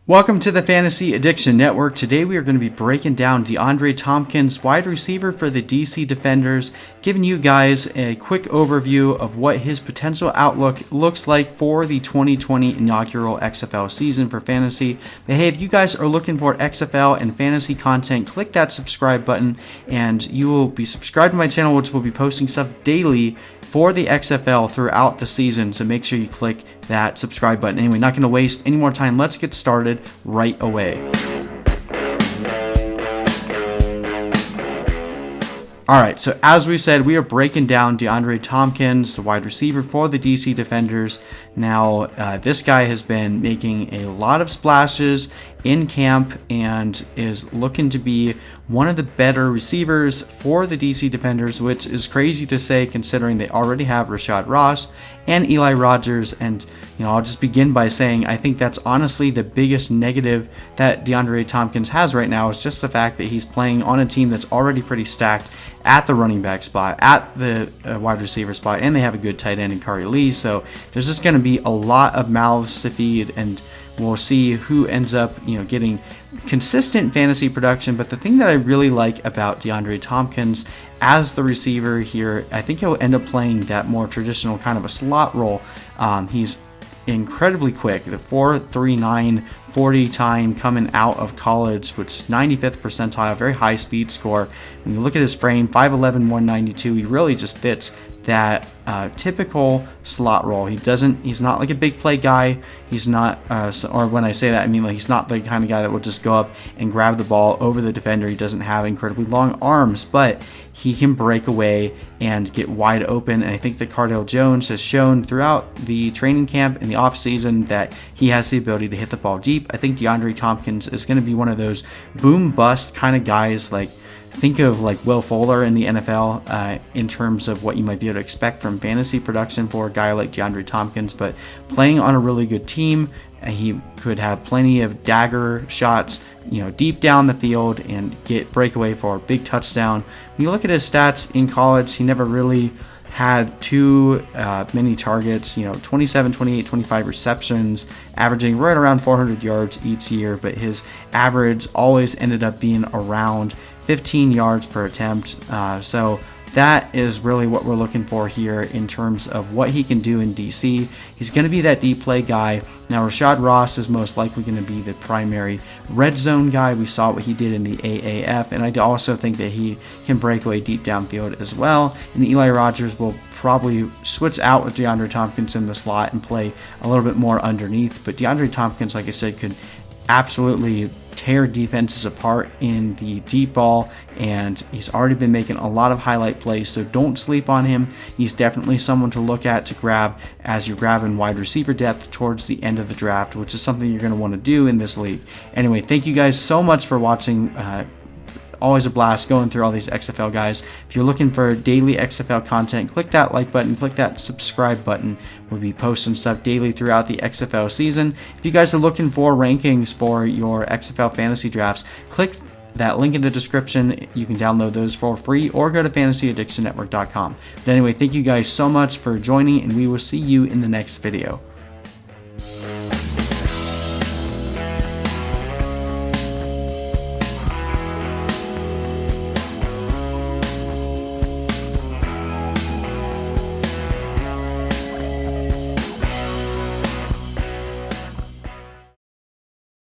Welcome to the Fantasy Addiction Network. Today we are going to be breaking down DeAndre Thompkins, wide receiver for the DC Defenders, giving you guys a quick overview of what his potential outlook looks like for the 2020 inaugural XFL season for fantasy. But hey, if you guys are looking for XFL and fantasy content, click that subscribe button and you will be subscribed to my channel, which will be posting stuff daily for the XFL throughout the season, so make sure you click that subscribe button. Anyway, not going to waste any more time. Let's get started right away. Alright, so as we said, we are breaking down DeAndre Thompkins, the wide receiver for the DC Defenders. Now, this guy has been making a lot of splashes in camp and is looking to be one of the better receivers for the DC Defenders, which is crazy to say considering they already have Rashad Ross and Eli Rogers. And, I'll just begin by saying I think that's honestly the biggest negative that DeAndre Thompkins has right now is just the fact that he's playing on a team that's already pretty stacked at the running back spot, at the wide receiver spot, and they have a good tight end in Kari Lee. So there's just going to be a lot of mouths to feed, and we'll see who ends up, getting consistent fantasy production. But the thing that I really like about DeAndre Thompkins as the receiver here, I think he'll end up playing that more traditional kind of a slot role. He's incredibly quick. The 4.39 40 time coming out of college, which is 95th percentile, very high speed score. When you look at his frame, 5'11", 192, he really just fits that typical slot role. He's not like a big play guy. He's not, or when I say that, I mean like he's not the kind of guy that will just go up and grab the ball over the defender. He doesn't have incredibly long arms, but he can break away and get wide open. And I think that Cardale Jones has shown throughout the training camp and the offseason that he has the ability to hit the ball deep. I think DeAndre Thompkins is going to be one of those boom bust kind of guys. Like, think of like Will Fuller in the NFL in terms of what you might be able to expect from fantasy production for a guy like DeAndre Thompkins, but playing on a really good team, he could have plenty of dagger shots, deep down the field and get breakaway for a big touchdown. When you look at his stats in college, he never really had too many targets, 27, 28, 25 receptions, averaging right around 400 yards each year, but his average always ended up being around 15 yards per attempt. So that is really what we're looking for here in terms of what he can do in DC. He's going to be that deep play guy. Now, Rashad Ross is most likely going to be the primary red zone guy. We saw what he did in the AAF, and I also think that he can break away deep downfield as well. And Eli Rogers will probably switch out with DeAndre Thompkins in the slot and play a little bit more underneath. But DeAndre Thompkins, like I said, could absolutely tear defenses apart in the deep ball, and he's already been making a lot of highlight plays, so don't sleep on him. He's definitely someone to look at to grab as you're grabbing wide receiver depth towards the end of the draft, which is something you're going to want to do in this league. Anyway, thank you guys so much for watching. Always a blast going through all these XFL guys. If you're looking for daily XFL content, click that like button, click that subscribe button. We'll be posting stuff daily throughout the XFL season. If you guys are looking for rankings for your XFL fantasy drafts, click that link in the description. You can download those for free or go to fantasyaddictionnetwork.com. But anyway, thank you guys so much for joining, and we will see you in the next video.